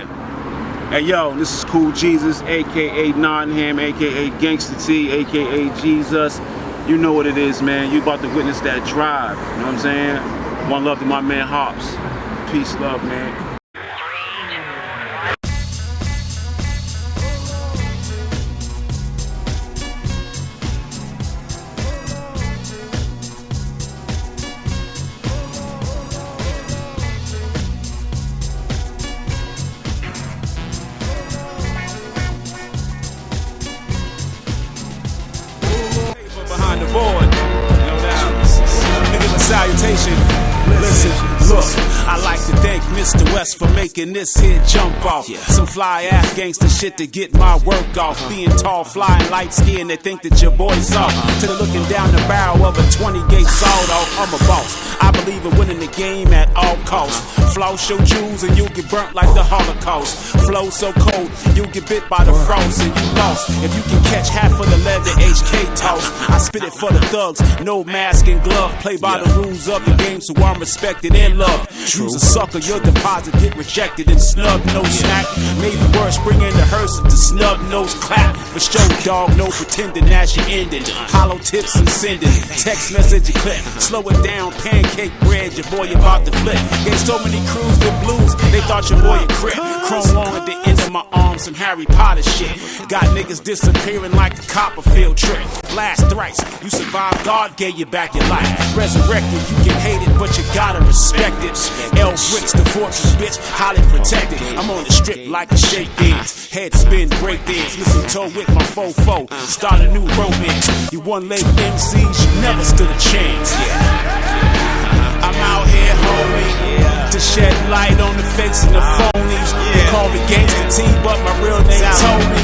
Yeah. Hey yo, this is Cool Jesus, aka Nottingham, aka Gangsta T, aka Gzus. You know what it is, man. You about to witness that drive. You know what I'm saying? One love to my man Hops. Peace, love, man. Behind the board, no doubt. Nigga, salutation. Listen, look, I like to thank Mr. West for making this here jump off. Some fly ass gangster shit to get my work off. Being tall, fly, and light skinned, they think that your boy's soft. To the looking down the barrel of a 20-gauge sawed-off, I'm a boss. I believe in winning the game at all costs. Floss your jewels and you'll get burnt like the Holocaust. Flow so cold, you'll get bit by the frost and you lost. If you can catch half of the lead the HK toss, I spit it for the thugs, no mask and glove. Play by the rules of the game, so I'm respected and loved. Use a sucker, your deposit get rejected and snub no snack. Maybe worse, bring in the hearse to snub nose clap. For show, dog, no pretending that's your ending. Hollow tips and sending text message and clip. Slow it down, pancake bread, your boy about to flip. Gave so many crews with blues, they thought your boy a crip. Chrome on at the end of my arm, some Harry Potter shit. Got niggas disappearing like the Copperfield trick. Last thrice, you survived, God gave you back your life. Resurrected, you can hate it, but you gotta respect it. L bricks, the fortress, bitch, highly protected. I'm on the strip like a shake dance. Head spin, break dance, mistletoe with my fofo. Start a new romance. You one-legged MCs, you never stood a chance. I'm out here, homie, to shed light on the fakes and the phonies. They call me Gangsta T, but my real name Tony.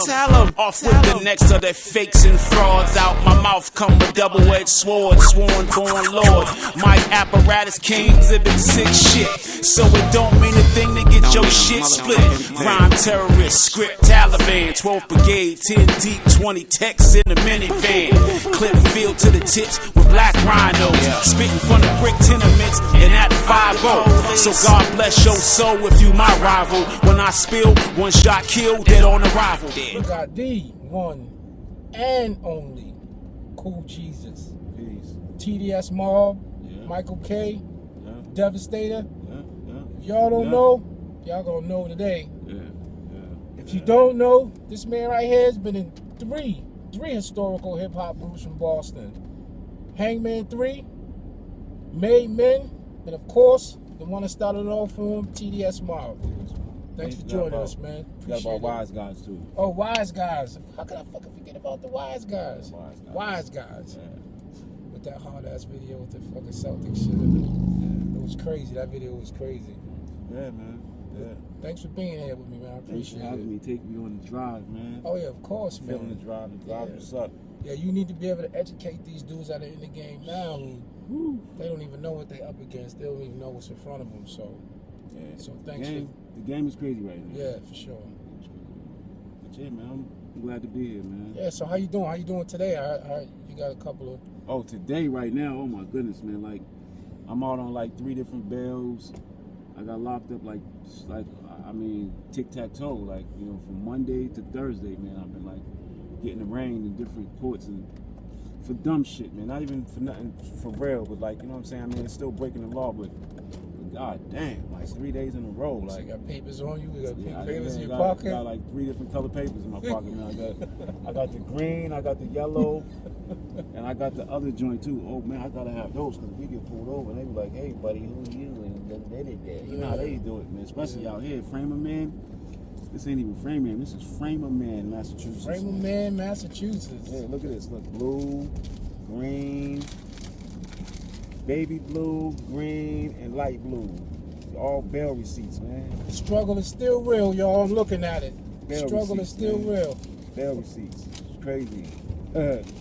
Tell them, off with the necks of their fakes and frauds. Out my mouth come a double-edged sword, sworn born lord. My apparatus king exhibit sick shit, so it don't mean a thing to get your shit split. Rhyme terrorist, script Taliban, 12th Brigade, 10 deep, 20 texts in the minivan. Clip filled to the tips with black rhinos, spitting from the brick tenements and that 5-0. So God bless your soul if you my rival. When I spill, one shot kill, dead on arrival. We got the one and only Cool Jesus. Peace. TDS Mob, Michael K, Devastator. If y'all don't know, y'all gonna know today. If you don't know, this man right here has been in three historical hip hop groups from Boston. Hangman 3, Made Men, and of course, the one that started off for him, TDS Mob. Thanks for joining us, man. Got about Wise Guys too. Oh, Wise Guys. How could I fucking forget about the Wise Guys? Wise Guys. Yeah. With that hard ass video with the fucking Celtic shit in it. It was crazy. That video was crazy. Yeah, man. Yeah. Thanks for being here with me, man. I appreciate it. Having me, take me on the drive, man. Oh yeah, of course, man. Feeling the drive what's up. Yeah, you need to be able to educate these dudes that are in the game now who they don't even know what they up against. They don't even know what's in front of them. So, so thanks. The game is crazy right now. Yeah, for sure. But yeah, man, I'm glad to be here, man. Yeah. So how you doing? How you doing today? You got a couple of. Oh, today, right now, oh my goodness, man. Like, I'm out on like 3 different bails. I got locked up like I mean, tic-tac-toe. Like, you know, from Monday to Thursday, man. I've been like getting arraigned in different courts and for dumb shit, man. Not even for nothing for real, but like, you know what I'm saying? I mean, it's still breaking the law, but god damn, like 3 days in a row. Like, so you got papers on you? You got papers in your pocket? I got like 3 different color papers in my pocket now. I got the green, I got the yellow, and I got the other joint too. Oh man, I gotta have those because we get pulled over and they be like, hey buddy, who are you? And you know how they do it, man. Especially out here, Framer Man. This ain't even Framer Man. This is Framer Man, Massachusetts. Framer Man, Massachusetts. Yeah, look at this. Look, blue, green, baby blue, green, and light blue. All bail receipts, man. The struggle is still real, y'all. I'm looking at it. The Bail struggle receipts, is still man. real. Bail receipts. It's crazy.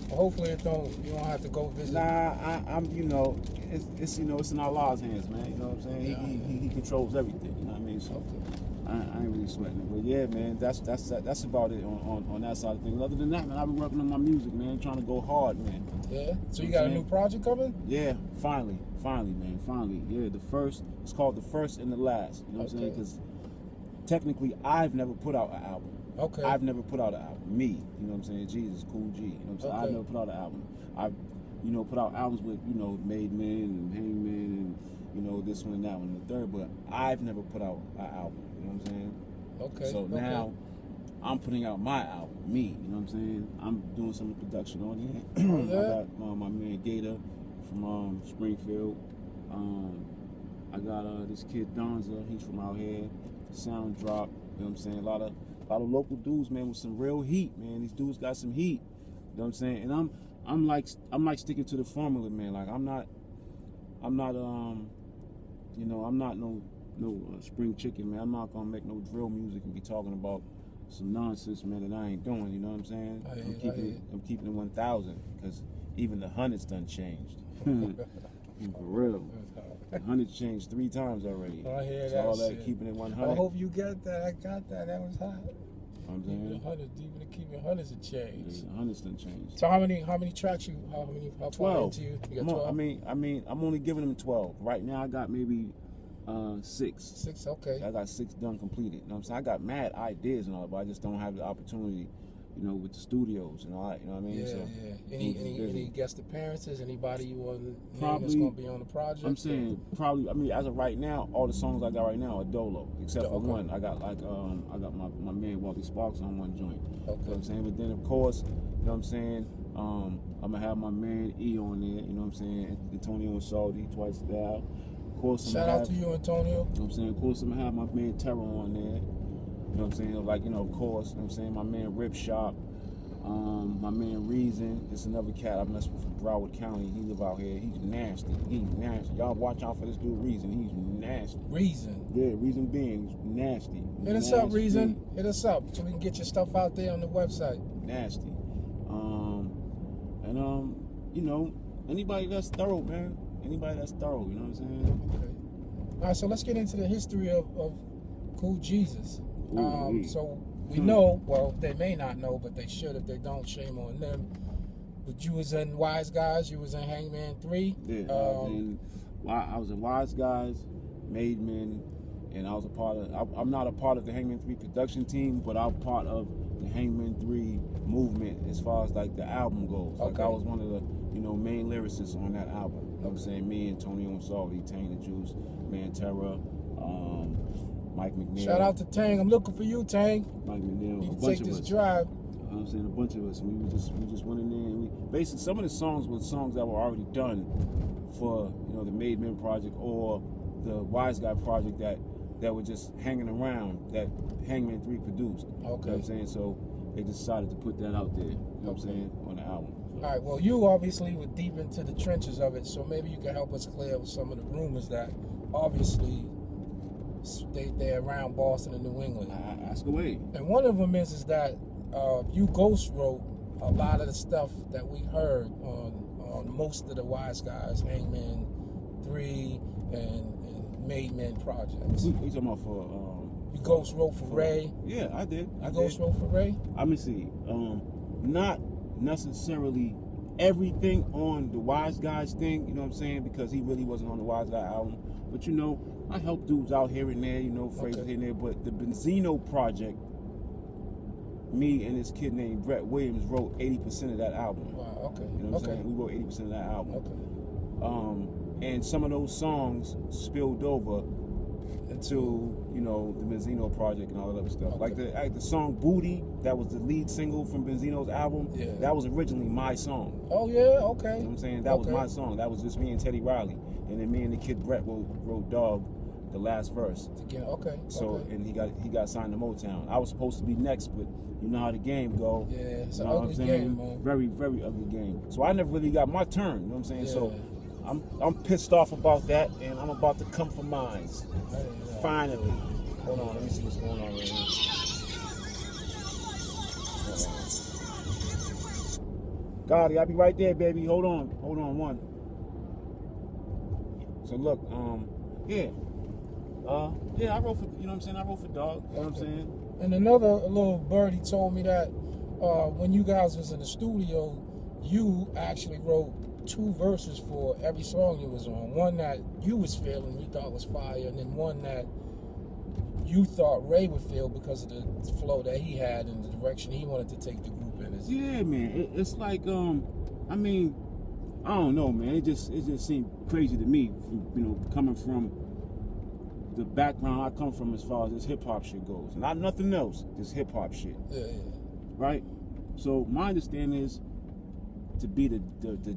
Hopefully you don't have to go visit. Nah, I'm you know, it's you know, it's in our Law's hands, man. You know what I'm saying? Yeah. He controls everything. You know what I mean? So I ain't really sweating it, but yeah, man, that's about it on that side of things. Other than that, man, I've been working on my music, man, trying to go hard, man. Yeah. So you got a new project coming? Yeah, finally, man, finally. Yeah, it's called The First and the Last. You know what I'm saying? Because technically, I've never put out an album. Okay. I've never put out an album. Me, you know what I'm saying? Jesus, Cool G. You know what I'm saying? I've never put out an album. I've, put out albums with, Made Men and Hangman and, this one and that one and the third, but I've never put out an album. You know what I'm saying? Okay. So now I'm putting out my album, me. You know what I'm saying? I'm doing some production on it. I got my man Gator from Springfield. I got this kid Donza. He's from out here. Sound Drop. You know what I'm saying? A lot of local dudes, man, with some real heat, man. These dudes got some heat. You know what I'm saying? And I'm like sticking to the formula, man. Like I'm not no spring chicken, man. I'm not gonna make no drill music and be talking about some nonsense, man, that I ain't doing. You know what I'm saying? I'm keeping it 1,000 because even the hundreds done changed. For real, the hundreds changed 3 times already. I hear so that all that shit. keeping it 100. I hope you got that. I got that. That was hot. I'm saying Even the keeping hundreds have changed. The hundreds done changed. So how many tracks how 12. You got 12? I mean, I'm only giving them 12. Right now, I got maybe 6. 6, okay. I got 6 done completed. You know what I'm saying? I got mad ideas and all that, but I just don't have the opportunity, with the studios and all that. You know what I mean? Yeah. Any guest appearances? Anybody you want to name probably, that's going to be on the project? I'm saying probably. I mean, as of right now, all the songs I got right now are dolo, except for one. I got I got my man Walter Sparks on one joint. Okay. You know what I'm saying? But then of course, you know what I'm saying? I'm gonna have my man E on there. You know what I'm saying? Antonio and Salty twice a day. Of course, shout out to you, Antonio. You know what I'm saying? Of course, I'm gonna have my man Terror on there. You know what I'm saying? Like, of course, you know what I'm saying? My man Rip Shop, my man Reason. It's another cat I mess with from Broward County. He live out here. He's nasty. Y'all watch out for this dude Reason. He's nasty. Reason? Yeah, Reason being nasty. Hit us up, Reason. Hit us up so we can get your stuff out there on the website. Nasty. Anybody that's thorough, man. Anybody that's thorough, you know what I'm saying? Okay. All right, so let's get into the history of Cool Jesus. So we know, well, they may not know, but they should. If they don't, shame on them. But you was in Wise Guys, you was in Hangman 3. Yeah, I was in Wise Guys, Made Men, and I was a part of, I'm not a part of the Hangman 3 production team, but I'm part of the Hangman 3 movement as far as like the album goes. Like I was one of the, main lyricists on that album. You know what I'm saying? Me, Antonio and Salty, Tang the Juice, Man Terra, Mike McNeil. Shout out to Tang. I'm looking for you, Tang. Mike McNeil. You can take this drive. You know what I'm saying? A bunch of us. We just went in there and basically some of the songs were songs that were already done for, the Made Men project or the Wise Guy project that were just hanging around that Hangman 3 produced. Okay. You know what I'm saying? So they decided to put that out there, you know what I'm saying, on the album. All right, well, you obviously were deep into the trenches of it, so maybe you can help us clear up some of the rumors that obviously they're around Boston and New England. Ask away. And one of them is that you ghost wrote a lot of the stuff that we heard on most of the Wise Guys, Hangman 3 and Made Men projects. You talking about for... you ghost wrote for Ray? Yeah, I did. You ghost wrote for Ray? Let me see. Not necessarily everything on the Wise Guys thing, you know what I'm saying? Because he really wasn't on the Wise Guy album. But I help dudes out here and there, phrases here and there. But the Benzino project, me and this kid named Brett Williams wrote 80% of that album. Wow, okay. You know what I'm saying? We wrote 80% of that album. Okay. And some of those songs spilled over into, the Benzino project and all that other stuff. Okay. Like the song Booty, that was the lead single from Benzino's album. Yeah. That was originally my song. Oh, yeah? Okay. You know what I'm saying? That was my song. That was just me and Teddy Riley. And then me and the kid Brett wrote Dog, the last verse. Okay. So, and he got signed to Motown. I was supposed to be next, but you know how the game go. Yeah, it's an ugly game, man. Very, very ugly game. So I never really got my turn, you know what I'm saying? Yeah. So I'm pissed off about that, and I'm about to come for mines. Finally. Hold on, let me see what's going on right here. Gotti, I'll be right there, baby. Hold on, one. So look, yeah. Yeah, I wrote for, you know what I'm saying? I wrote for Dog, you know what I'm saying? And another little birdie told me that when you guys was in the studio, you actually wrote 2 verses for every song you was on. One that you was feeling, you thought was fire, and then one that you thought Ray would feel because of the flow that he had and the direction he wanted to take the group in. Yeah, man. It's like, I mean, I don't know, man. It just seemed crazy to me, coming from the background I come from as far as this hip hop shit goes. Not nothing else, just hip hop shit. Yeah. Right? So my understanding is to be the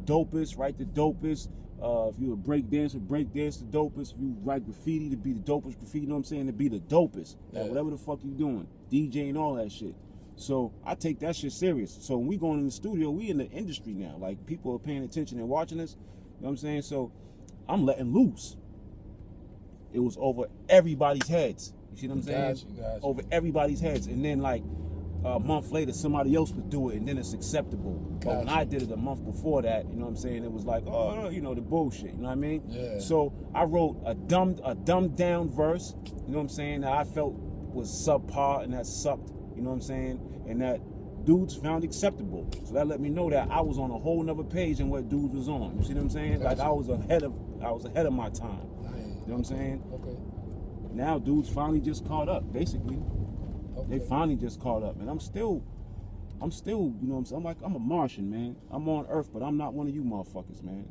dopest, write the dopest. If you're a break dancer, break dance the dopest. If you write graffiti, to be the dopest graffiti, you know what I'm saying? To be the dopest. Yeah. Like whatever the fuck you doing. DJing, all that shit. So I take that shit serious. So when we going in the studio, we in the industry now. Like people are paying attention and watching us. You know what I'm saying? So I'm letting loose. It was over everybody's heads. You see what I'm saying? Gotcha. Over everybody's heads. And then like a month later, somebody else would do it, and then it's acceptable. But when I did it a month before that, you know what I'm saying, it was like, oh, the bullshit. You know what I mean? Yeah. So I wrote a dumbed down verse. You know what I'm saying? That I felt was subpar and that sucked. You know what I'm saying? And that dudes found acceptable. So that let me know that I was on a whole nother page than what dudes was on. You see what I'm saying? Gotcha. Like I was ahead of my time. You know what I'm saying? Okay. Now dudes finally just caught up, basically. Okay. They finally just caught up. And I'm still, you know what I'm saying? I'm a Martian, man. I'm on Earth, but I'm not one of you motherfuckers, man.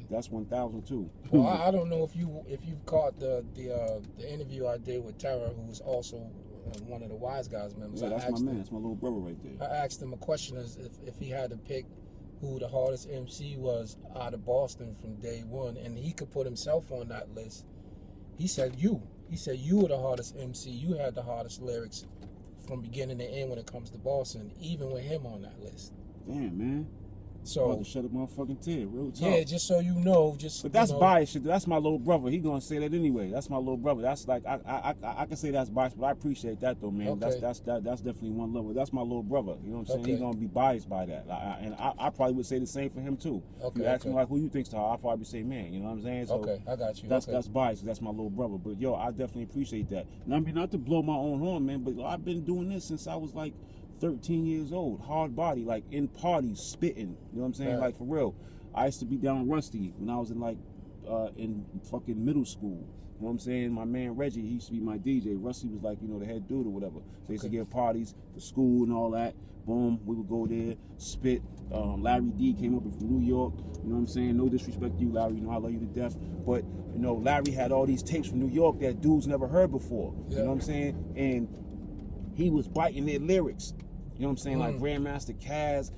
That's 1,000 too. Well, I don't know if you've caught the interview I did with Terra, who was also one of the Wise Guys members. Yeah, that's my man. That's my little brother right there. I asked him a question as if he had to pick who the hardest MC was out of Boston from day one, and he could put himself on that list. He said you. He said you were the hardest MC. You had the hardest lyrics from beginning to end when it comes to Boston, even with him on that list. Damn, man. So I'm about to shut a motherfucking tear, real talk. Yeah, just so you know, But that's biased shit. That's my little brother. He gonna say that anyway. That's my little brother. That's like I can say that's biased, but I appreciate that though, man. Okay. That's definitely one level. That's my little brother. You know what I'm saying? Okay. He's gonna be biased by that, and I probably would say the same for him too. Okay, If you ask me like who you think's the hard, I'll probably say man. You know what I'm saying? So okay, I got you. That's biased. That's my little brother. But yo, I definitely appreciate that. And I mean, not to blow my own horn, man, but I've been doing this since I was like 13 years old, hard body, like in parties, spitting. You know what I'm saying? Right. Like for real. I used to be down Rusty when I was in fucking middle school. You know what I'm saying? My man Reggie, he used to be my DJ. Rusty was like, the head dude or whatever. So they used to give parties for school and all that. Boom, we would go there, spit. Larry D came up from New York. You know what I'm saying? No disrespect to you, Larry. I love you to death. But, Larry had all these tapes from New York that dudes never heard before. Yeah. You know what I'm saying? And he was biting their lyrics. You know what I'm saying? Like Grandmaster Caz.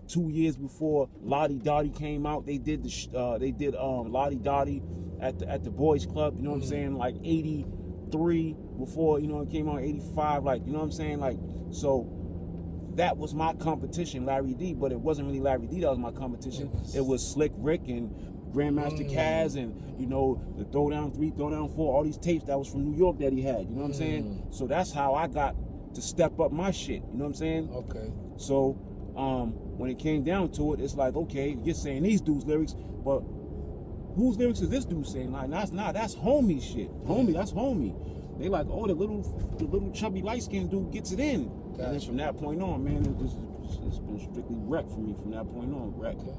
2 years before Lottie Dottie came out, they did Lottie Dottie at the Boys Club. You know what I'm saying? Like 83 before, it came out 85. Like, you know what I'm saying? Like, so that was my competition, Larry D. But it wasn't really Larry D that was my competition. It was Slick Rick and Grandmaster Caz and, the Throwdown 3, Throwdown 4, all these tapes that was from New York that he had. You know what I'm saying? So that's how I got to step up my shit. You know what I'm saying? Okay. So when it came down to it, it's like, okay, you're saying these dudes' lyrics, but whose lyrics is this dude saying? Like, that's homie shit. Homie, that's homie. They like, oh, the little chubby light-skinned dude gets it in. Gotcha. And then from that point on, man, it's been strictly wreck for me from that point on. Wreck. Okay.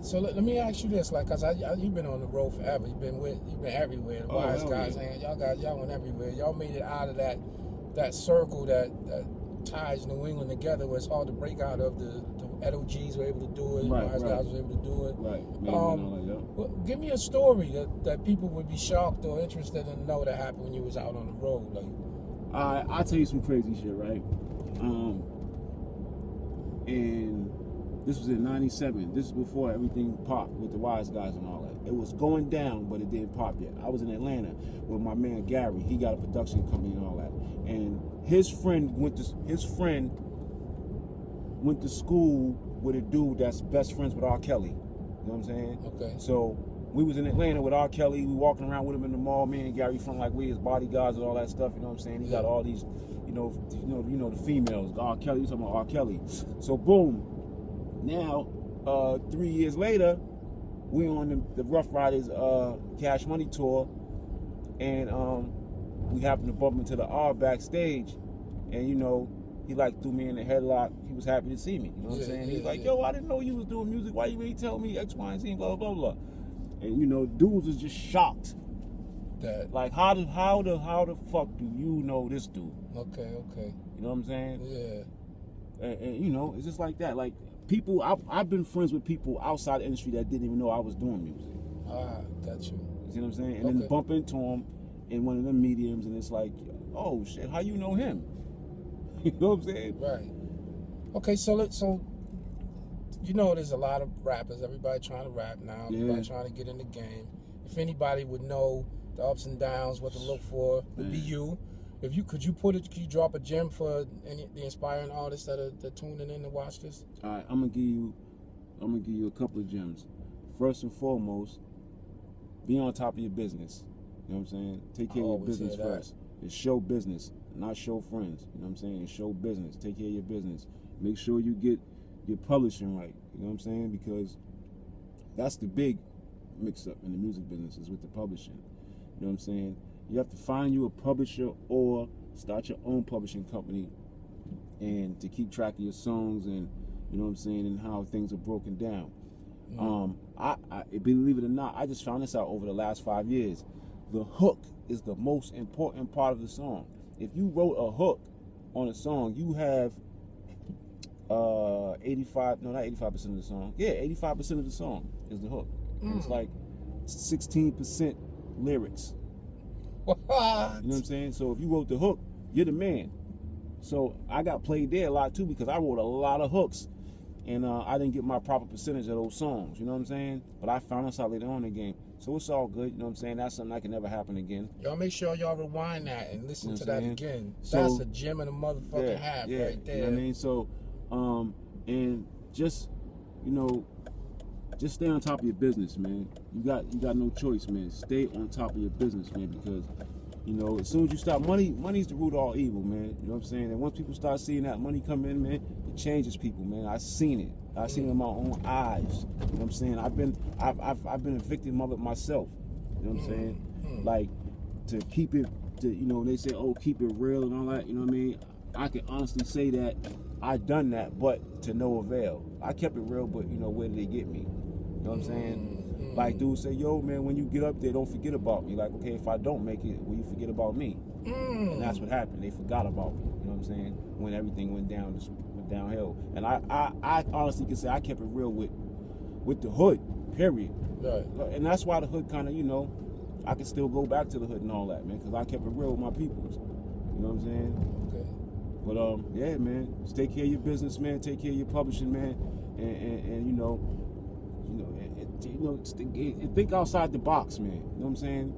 So let me ask you this, like, cause you've been on the road forever. You've been everywhere. The Wise Guys, and y'all went everywhere. Y'all made it out of that circle that ties New England together, where it's hard to break out of. The Edo G's were able to do it. Right, Wise Guys were able to do it. Right. Well, give me a story that people would be shocked or interested in know that happened when you was out on the road. Like, I'll tell you some crazy shit, right? And this was in '97. This is before everything popped with the Wise Guys and all that. It was going down, but it didn't pop yet. I was in Atlanta with my man Gary. He got a production company and all that. And his friend went to school with a dude that's best friends with R. Kelly. You know what I'm saying? Okay. So we was in Atlanta with R. Kelly. We walking around with him in the mall. Me and Gary from like we his bodyguards and all that stuff. You know what I'm saying? He got all these, the females. R. Kelly. You talking about R. Kelly? So boom. Now, 3 years later, we on the Rough Riders Cash Money tour. and we happened to bump into the R backstage, and you know, he like threw me in the headlock. He was happy to see me. You know what I'm saying? He's like, yo, I didn't know you was doing music. Why you ain't tell me X, Y, and Z, blah blah blah. And you know, dudes was just shocked. That like how the fuck do you know this dude? Okay. You know what I'm saying? Yeah. And you know, it's just like that. Like people, I've been friends with people outside the industry that didn't even know I was doing music. Ah, got you. You see what I'm saying? And then bump into him in one of them mediums, and it's like, oh shit, how you know him? You know what I'm saying? Right. Okay, so you know, there's a lot of rappers. Everybody trying to rap now. Everybody trying to get in the game. If anybody would know the ups and downs, what to look for, would be you. If you could you drop a gem for the inspiring artists that are tuning in to watch this? All right, I'm gonna give you a couple of gems. First and foremost, be on top of your business. You know what I'm saying? Take care of your business first. It's show business, not show friends. You know what I'm saying? It's show business. Take care of your business. Make sure you get your publishing right. You know what I'm saying? Because that's the big mix-up in the music business is with the publishing. You know what I'm saying? You have to find you a publisher or start your own publishing company, and to keep track of your songs and, you know what I'm saying, and how things are broken down. I believe it or not, I just found this out over the last 5 years. The hook is the most important part of the song. If you wrote a hook on a song, you have 85% of the song. Yeah, 85% of the song is the hook. And it's like 16% lyrics. What? You know what I'm saying? So if you wrote the hook, you're the man. So I got played there a lot too because I wrote a lot of hooks, and I didn't get my proper percentage of those songs. You know what I'm saying? But I found us out later on in the game. So it's all good. You know what I'm saying? That's something that can never happen again. Y'all make sure y'all rewind that and listen to that again. So, that's a gem and a motherfucking half right there. You know what I mean? So, and just, you know, just stay on top of your business, man. You got no choice, man. Stay on top of your business, man, because, you know, as soon as you stop, money's the root of all evil, man. You know what I'm saying? And once people start seeing that money come in, man, it changes people, man. I've seen it. I've seen it with my own eyes. You know what I'm saying? I've been a victim of it myself. You know what I'm saying? Like, to keep it, you know, they say, oh, keep it real and all that. You know what I mean? I can honestly say that I done that, but to no avail. I kept it real, but, you know, where did they get me? You know what I'm saying? Like dudes say, yo, man, when you get up there, don't forget about me. Like, okay, if I don't make it, will you forget about me? And that's what happened. They forgot about me. You know what I'm saying? When everything went downhill. And I honestly can say I kept it real with the hood, period. Right. And that's why the hood kind of, you know, I can still go back to the hood and all that, man, because I kept it real with my peoples. You know what I'm saying? Okay. But yeah, man, just take care of your business, man. Take care of your publishing, man, and you know, think outside the box, man. You know what I'm saying?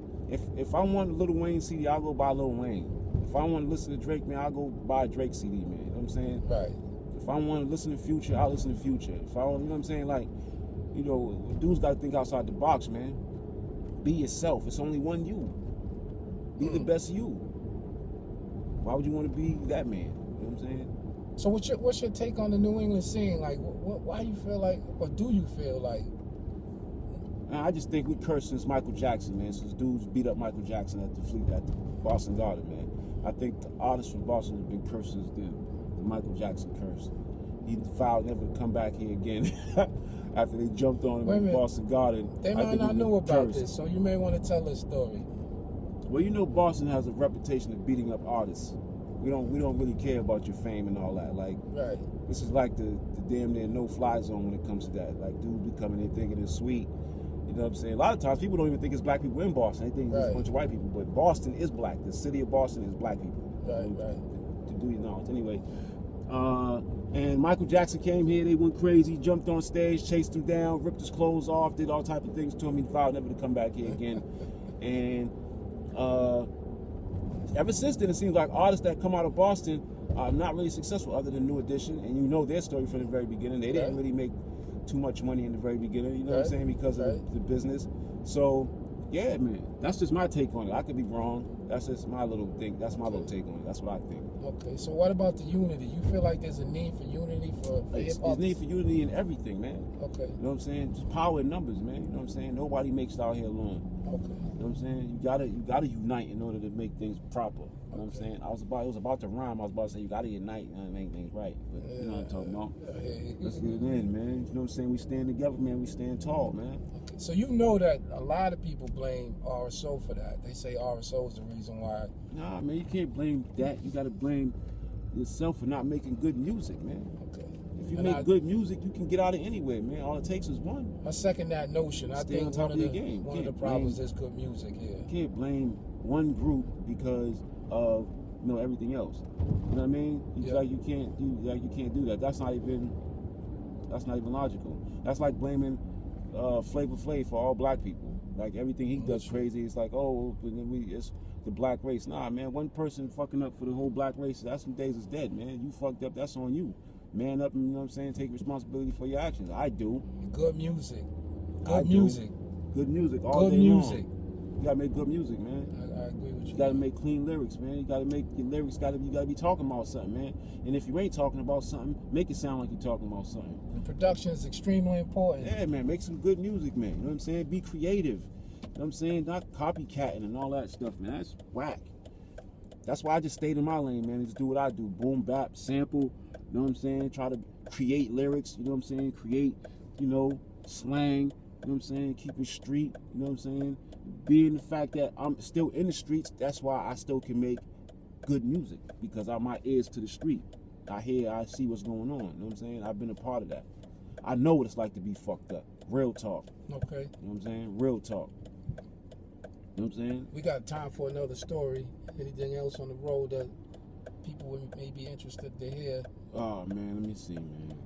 If I want a Lil Wayne CD, I'll go buy Lil Wayne. If I want to listen to Drake, man, I'll go buy a Drake CD, man. You know what I'm saying? Right. If I want to listen to Future, I'll listen to Future. If I want, you know what I'm saying? Like, you know, dudes got to think outside the box, man. Be yourself. It's only one you. Be the best you. Why would you want to be that man? You know what I'm saying? So what's your take on the New England scene? Like, why do you feel like, or do you feel like? I just think we cursed since Michael Jackson, man. Since dudes beat up Michael Jackson at the Boston Garden, man. I think the artists from Boston have been cursed since then. The Michael Jackson curse. He vowed never to come back here again after they jumped on him in Boston Garden. They might not know about this, so you may want to tell this story. Well, you know, Boston has a reputation of beating up artists. We don't really care about your fame and all that. Like, right. This is like the damn near no-fly zone when it comes to that. Like, dudes be coming in thinking it's sweet. You know what I'm saying? A lot of times people don't even think it's black people in Boston. They think it's a bunch of white people. But Boston is black. The city of Boston is black people. Right. To do your knowledge. Anyway, and Michael Jackson came here. They went crazy, jumped on stage, chased him down, ripped his clothes off, did all type of things to him. He vowed never to come back here again. And ever since then, it seems like artists that come out of Boston are not really successful other than New Edition. And you know their story from the very beginning. They didn't really make too much money in the very beginning, you know what I'm saying, because of the business. So, yeah, man, that's just my take on it. I could be wrong. That's just my little thing. That's my little take on it. That's what I think. Okay, so what about the unity? You feel like there's a need for unity for hip hop? There's need for unity in everything, man. Okay. You know what I'm saying? Just power in numbers, man. You know what I'm saying? Nobody makes it out here alone. Okay. You know what I'm saying? You gotta unite in order to make things proper. You know what I'm saying? It was about to rhyme. I was about to say you gotta unite and make things right. But you know what I'm talking about? Let's get it in, man. You know what I'm saying? We stand together, man. We stand tall, man. Okay. So you know that a lot of people blame RSO for that. They say RSO is the reason why. Nah, man, you can't blame that. You gotta blame yourself for not making good music, man. Okay. If you make good music, you can get out of anywhere, man. All it takes is one. I second that notion. I think one of the problems is good music here. You can't blame one group because of everything else. You know what I mean? You can't do that. That's not even logical. That's like blaming Flavor Flav for all black people. Like everything he does crazy. It's like, oh, it's the black race. Nah, man, one person fucking up for the whole black race, that's some days is dead, man. You fucked up, that's on you. Man up and, you know what I'm saying, take responsibility for your actions. I do. Good music. Good music. Good music all day long. You gotta make good music, man. I agree with you. You gotta make clean lyrics, man. You gotta make your lyrics, you gotta be talking about something, man. And if you ain't talking about something, make it sound like you're talking about something. And production is extremely important. Yeah, man, make some good music, man. You know what I'm saying? Be creative. You know what I'm saying? Not copycatting and all that stuff, man. That's whack. That's why I just stayed in my lane, man. Just do what I do. Boom, bap, sample. You know what I'm saying? Try to create lyrics. You know what I'm saying? Create, slang. You know what I'm saying? Keep it street. You know what I'm saying? Being the fact that I'm still in the streets, that's why I still can make good music. Because my ears to the street. I see what's going on. You know what I'm saying? I've been a part of that. I know what it's like to be fucked up. Real talk. Okay. You know what I'm saying? Real talk. You know what I'm saying? We got time for another story. Anything else on the road that people may be interested to hear? Oh, man, let me see, man.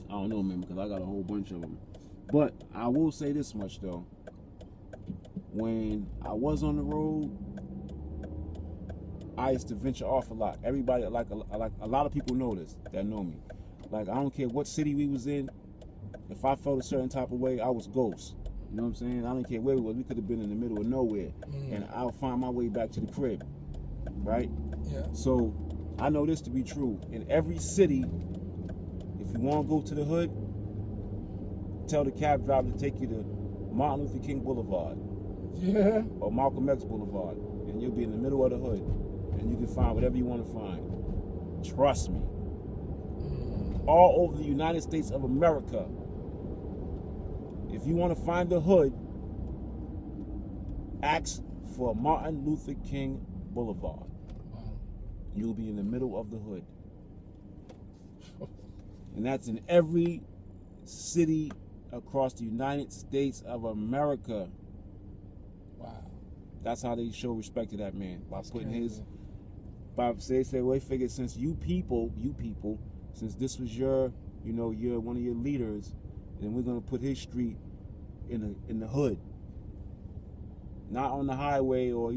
I don't know, man, because I got a whole bunch of them. But I will say this much, though. When I was on the road, I used to venture off a lot. Everybody, like a lot of people know this, that know me. Like, I don't care what city we was in. If I felt a certain type of way, I was ghost. You know what I'm saying? I don't care where we was. We could have been in the middle of nowhere. And I'll find my way back to the crib. Right? Yeah. So, I know this to be true. In every city, if you want to go to the hood, tell the cab driver to take you to Martin Luther King Boulevard. Yeah. Or Malcolm X Boulevard. And you'll be in the middle of the hood. And you can find whatever you want to find. Trust me. All over the United States of America, if you want to find the hood, ask for Martin Luther King Boulevard. You'll be in the middle of the hood. And that's in every city across the United States of America. Wow. That's how they show respect to that man. By That's putting crazy. they figured since you people, since this was you're one of your leaders, then we're gonna put his street in the hood. Not on the highway or,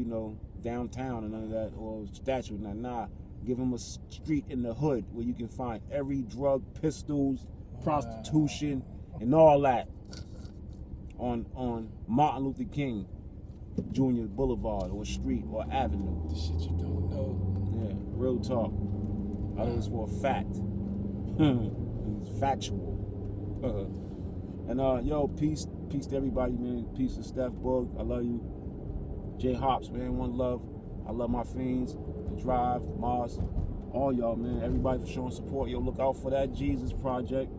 downtown and none of that, or statue. Nah. Give him a street in the hood where you can find every drug, pistols, prostitution, and all that on Martin Luther King Jr. Boulevard or street or avenue. The shit you don't know. Yeah, real talk. I know it's for a fact. It's factual. And peace to everybody, man. Peace to Steph Bug. I love you. J Hops, man. One love. I love my fiends. The Drive, Mars, all y'all, man. Everybody for showing support. Yo, look out for that Gzus project.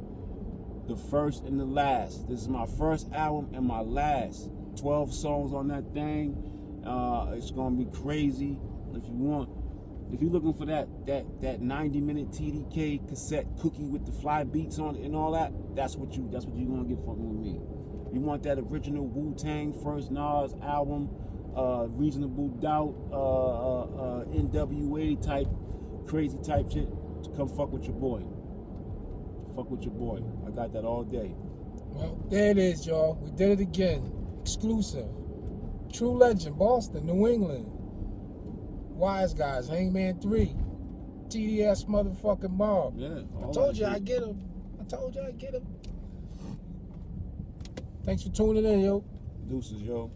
The first and the last. This is my first album and my last. 12 songs on that thing. It's gonna be crazy. If you're looking for that 90-minute TDK cassette cookie with the fly beats on it and all that, that's what you're gonna get fucking with me. You want that original Wu-Tang first Nas album, Reasonable Doubt, NWA type, crazy type shit, come fuck with your boy. Fuck with your boy. I got that all day. Well, there it is, y'all. We did it again. Exclusive. True Legend, Boston, New England. Wise Guys, Hangman 3. TDS motherfucking Mob. Yeah. I told you I'd get him. Thanks for tuning in, yo. Deuces, yo.